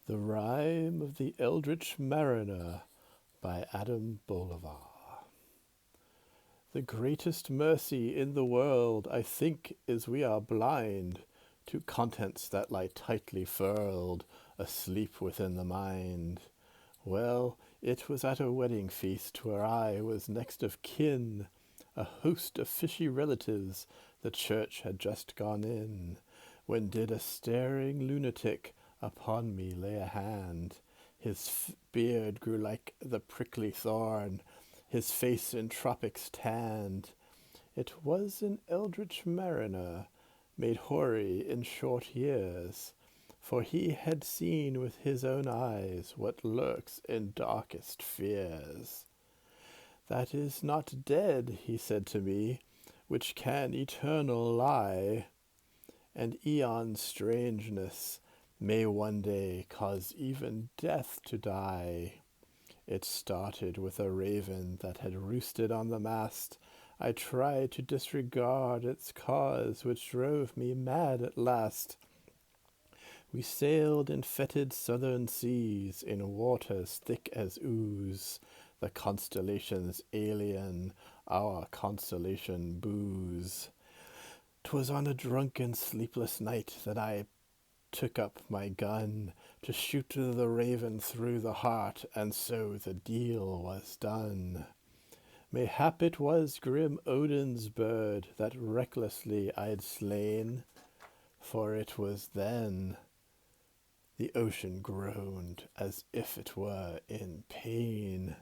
The Rime of the Eldritch Mariner by Adam Bolivar. The greatest mercy in the world, I think, is we are blind to contents that lie tightly furled, asleep within the mind. Well, it was at a wedding feast where I was next of kin, a host of fishy relatives the church had just gone in, when did a staring lunatic upon me lay a hand. His beard grew like the prickly thorn, his face in tropics tanned. It was an eldritch mariner, made hoary in short years, for he had seen with his own eyes what lurks in darkest fears. That is not dead, he said to me, which can eternal lie, and eon strangeness may one day cause even death to die. It started with a raven that had roosted on the mast. I tried to disregard its cause, which drove me mad at last. We sailed in fetid southern seas, in waters thick as ooze, the constellations alien, our consolation booze. 'Twas on a drunken sleepless night that I took up my gun to shoot the raven through the heart, and so the deal was done. Mayhap it was grim Odin's bird that recklessly I'd slain, for it was then the ocean groaned as if it were in pain.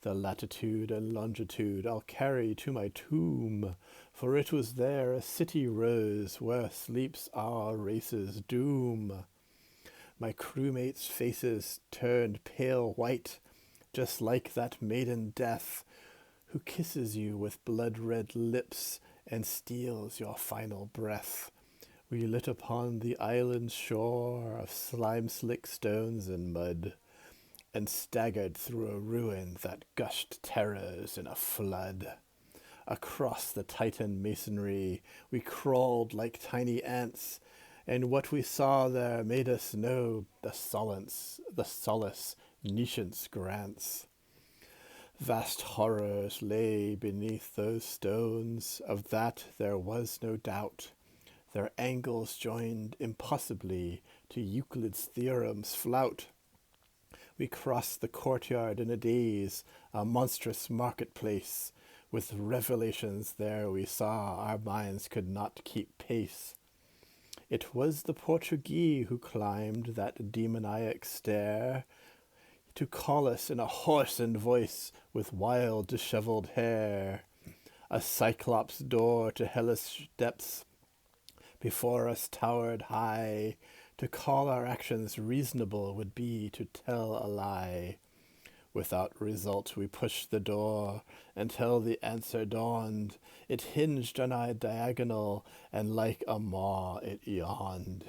The latitude and longitude I'll carry to my tomb, for it was there a city rose where sleeps our race's doom. My crewmates' faces turned pale white, just like that maiden Death, who kisses you with blood-red lips and steals your final breath. We lit upon the island's shore of slime-slick stones and mud, and staggered through a ruin that gushed terrors in a flood. Across the Titan masonry we crawled like tiny ants, and what we saw there made us know the solace Nescience grants. Vast horrors lay beneath those stones, of that there was no doubt. Their angles joined impossibly to Euclid's theorem's flout. We crossed the courtyard in a daze, a monstrous marketplace. With revelations there we saw our minds could not keep pace. It was the Portuguese who climbed that demoniac stair to call us in a hoarsened voice with wild dishevelled hair. A cyclops door to hellish depths before us towered high. To call our actions reasonable would be to tell a lie. Without result we pushed the door until the answer dawned. It hinged on our diagonal, and like a maw it yawned.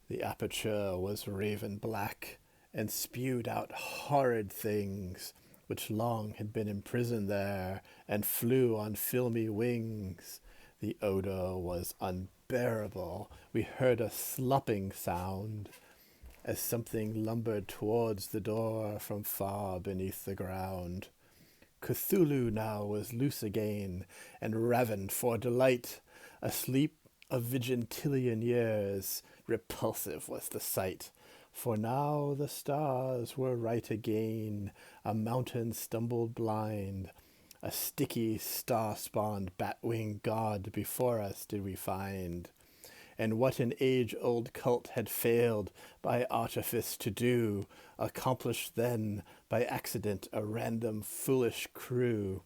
The aperture was raven black, and spewed out horrid things, which long had been imprisoned there, and flew on filmy wings. The odor was unbearable. We heard a slopping sound, as something lumbered towards the door from far beneath the ground. Cthulhu now was loose again, and ravened for delight. Asleep of Vigintillion years, repulsive was the sight. For now the stars were right again, a mountain stumbled blind. A sticky, star-spawned, bat-winged god before us did we find. And what an age-old cult had failed by artifice to do, accomplished then by accident a random foolish crew.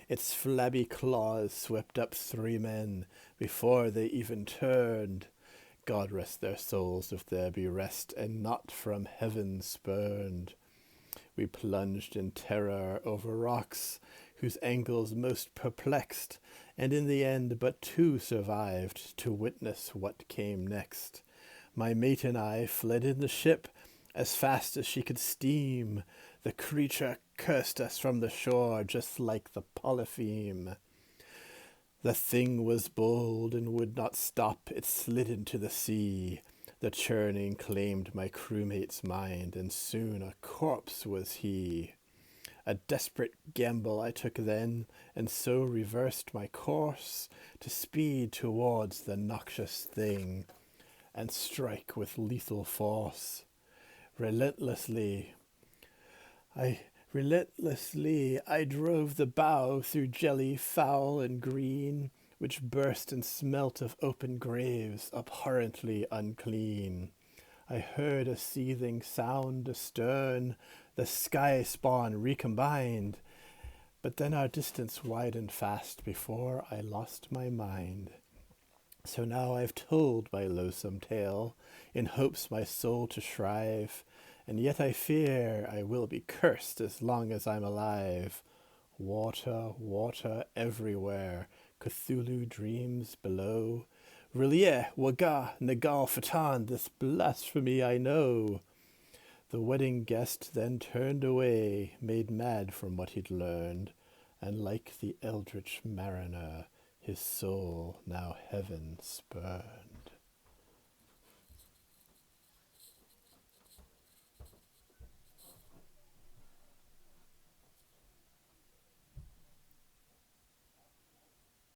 Its flabby claws swept up 3 men before they even turned. God rest their souls if there be rest, and not from heaven spurned. We plunged in terror over rocks, whose angles most perplexed, and in the end but 2 survived to witness what came next. My mate and I fled in the ship as fast as she could steam. The creature cursed us from the shore just like the Polypheme. The thing was bold and would not stop. It slid into the sea. The churning claimed my crewmate's mind, and soon a corpse was he. A desperate gamble I took then, and so reversed my course to speed towards the noxious thing and strike with lethal force. Relentlessly I drove the bow through jelly foul and green, which burst and smelt of open graves, abhorrently unclean. I heard a seething sound astern, the sky spawn recombined, but then our distance widened fast before I lost my mind. So now I've told my loathsome tale, in hopes my soul to shrive, and yet I fear I will be cursed as long as I'm alive. Water, water everywhere, Cthulhu dreams below. Relia, Waga, Nagal, Fatan, this blasphemy I know. The wedding guest then turned away, made mad from what he'd learned, and like the Eldritch Mariner, his soul now heaven spurned.